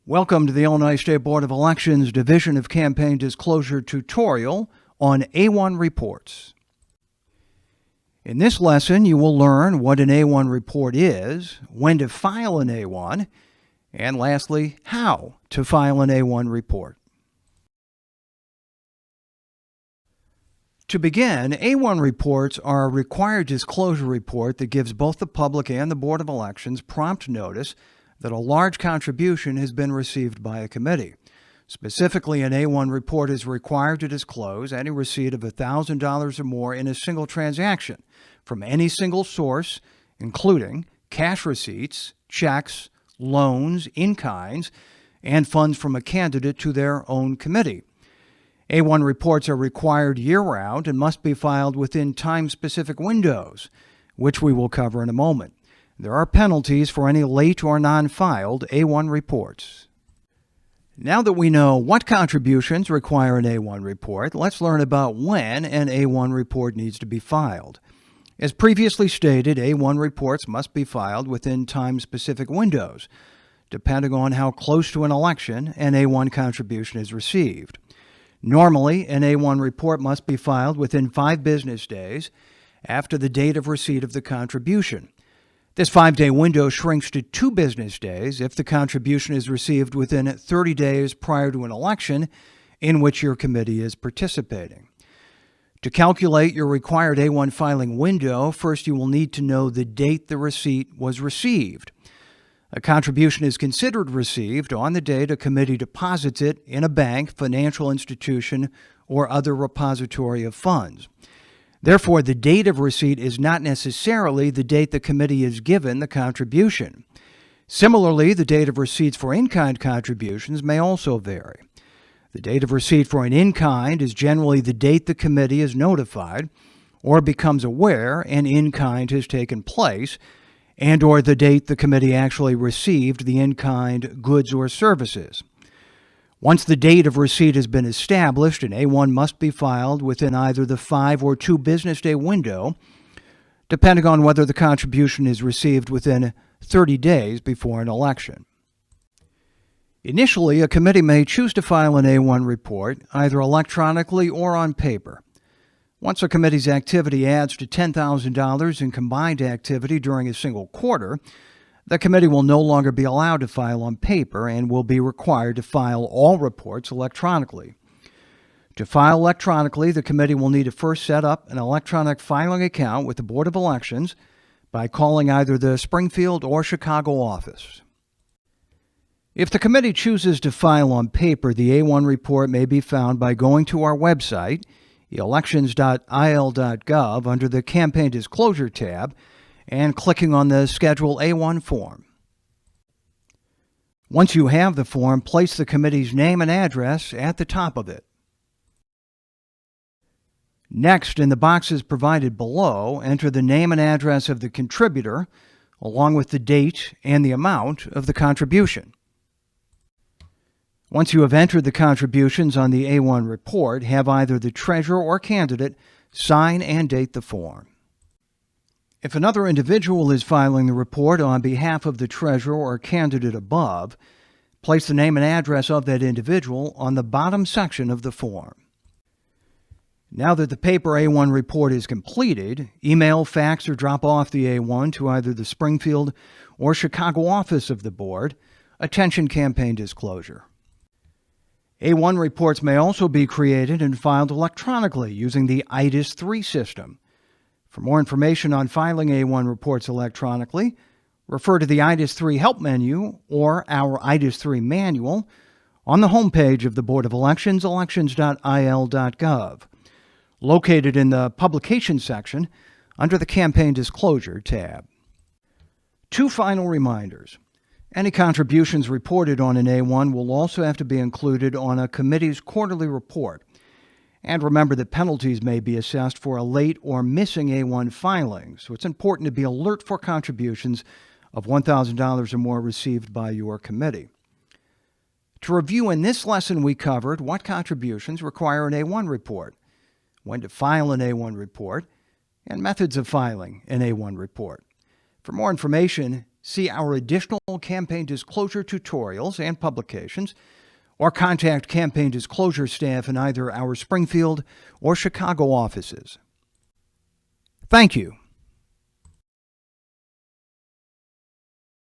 Welcome to the Illinois State Board of Elections Division of Campaign Disclosure tutorial on A1 reports. In this lesson, you will learn what an A1 report is, when to file an A1, and lastly, how to file an A1 report. To begin, A1 reports are a required disclosure report that gives both the public and the Board of Elections prompt notice that a large contribution has been received by a committee. Specifically, an A1 report is required to disclose any receipt of $1,000 or more in a single transaction from any single source, including cash receipts, checks, loans, in-kinds, and funds from a candidate to their own committee. A1 reports are required year-round and must be filed within time-specific windows, which we will cover in a moment. There are penalties for any late or non-filed A1 reports. Now that we know what contributions require an A1 report, let's learn about when an A1 report needs to be filed. As previously stated, A1 reports must be filed within time-specific windows, depending on how close to an election an A1 contribution is received. Normally, an A1 report must be filed within 5 business days after the date of receipt of the contribution. This 5-day window shrinks to 2 business days if the contribution is received within 30 days prior to an election in which your committee is participating. To calculate your required A1 filing window, first you will need to know the date the receipt was received. A contribution is considered received on the date a committee deposits it in a bank, financial institution, or other repository of funds. Therefore, the date of receipt is not necessarily the date the committee is given the contribution. Similarly, the date of receipts for in-kind contributions may also vary. The date of receipt for an in-kind is generally the date the committee is notified or becomes aware an in-kind has taken place, and/or the date the committee actually received the in-kind goods or services. Once the date of receipt has been established, an A1 must be filed within either the 5 or 2 business day window, depending on whether the contribution is received within 30 days before an election. Initially, a committee may choose to file an A1 report either electronically or on paper. Once a committee's activity adds to $10,000 in combined activity during a single quarter, the committee will no longer be allowed to file on paper and will be required to file all reports electronically. To file electronically, the committee will need to first set up an electronic filing account with the Board of Elections by calling either the Springfield or Chicago office. If the committee chooses to file on paper, the A1 report may be found by going to our website, elections.il.gov, under the Campaign Disclosure tab, and clicking on the Schedule A1 form. Once you have the form, place the committee's name and address at the top of it. Next, in the boxes provided below, enter the name and address of the contributor, along with the date and the amount of the contribution. Once you have entered the contributions on the A1 report, have either the treasurer or candidate sign and date the form. If another individual is filing the report on behalf of the treasurer or candidate above, place the name and address of that individual on the bottom section of the form. Now that the paper A1 report is completed, email, fax, or drop off the A1 to either the Springfield or Chicago office of the board. Attention Campaign Disclosure. A1 reports may also be created and filed electronically using the IDIS-3 system. For more information on filing A1 reports electronically, refer to the IDIS-3 Help menu or our IDIS-3 manual on the homepage of the Board of Elections, elections.il.gov, located in the Publications section under the Campaign Disclosure tab. 2 final reminders. Any contributions reported on an A1 will also have to be included on a committee's quarterly report. And remember that penalties may be assessed for a late or missing A1 filing, so it's important to be alert for contributions of $1,000 or more received by your committee. To review, in this lesson we covered what contributions require an A1 report, when to file an A1 report, and methods of filing an A1 report. For more information, see our additional campaign disclosure tutorials and publications, or contact campaign disclosure staff in either our Springfield or Chicago offices. Thank you.